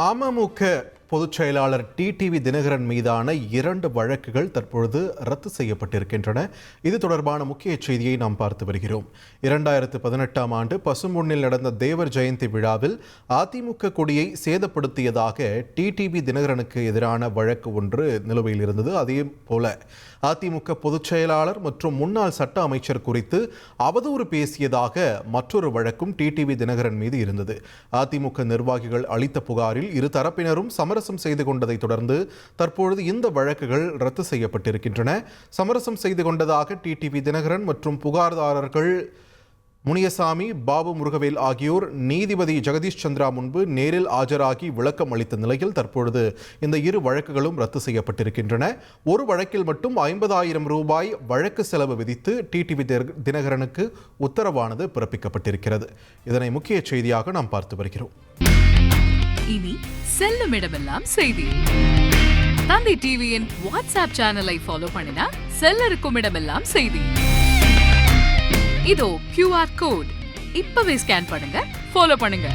அமமுக பொதுச் செயலாளர் டிடிவி தினகரன் மீதான 2 வழக்குகள் தற்பொழுது ரத்து செய்யப்பட்டிருக்கின்றன. இது தொடர்பான முக்கிய செய்தியை நாம் பார்த்து வருகிறோம். 2018ஆம் ஆண்டு பசும்பொன்னில் நடந்த தேவர் ஜெயந்தி விழாவில் அதிமுக கொடியை சேதப்படுத்தியதாக டிடிவி தினகரனுக்கு எதிரான வழக்கு ஒன்று நிலுவையில் இருந்தது. அதே போல அதிமுக பொதுச் செயலாளர் மற்றும் முன்னாள் சட்ட அமைச்சர் குறித்து அவதூறு பேசியதாக மற்றொரு வழக்கும் டிடிவி தினகரன் மீது இருந்தது. அதிமுக நிர்வாகிகள் அளித்த புகாரில் இரு தரப்பினரும் சமரசம் செய்து கொண்டதை தொடர்ந்து தற்பொழுது இந்த வழக்குகள் ரத்து செய்யப்பட்டிருக்கின்றன. சமரசம் செய்து கொண்டதாக டிடிவி தினகரன் மற்றும் புகார்தாரர்கள் முனியசாமி, பாபு முருகவேல் ஆகியோர் நீதிபதி ஜெகதீஷ் சந்திரா முன்பு நேரில் ஆஜராகி விளக்கம் அளித்த நிலையில் தற்பொழுது இந்த இரு வழக்குகளும் ரத்து செய்யப்பட்டிருக்கின்றன. ஒரு வழக்கில் மட்டும் 50,000 ரூபாய் வழக்கு செலவு விதித்து டிடிவி தினகரனுக்கு உத்தரவானது பிறப்பிக்கப்பட்டிருக்கிறது. இதனை முக்கிய செய்தியாக நாம் பார்த்து வருகிறோம். இனி செல்லும் இடமெல்லாம் செய்தி. தந்தி டிவியின் வாட்ஸ்அப் சேனலை ஃபாலோ பண்ணினா செல்ல இருக்கும் இடமெல்லாம் செய்தி. இதோ QR கோட் இப்பவே ஸ்கேன் பண்ணுங்க, ஃபாலோ பண்ணுங்க.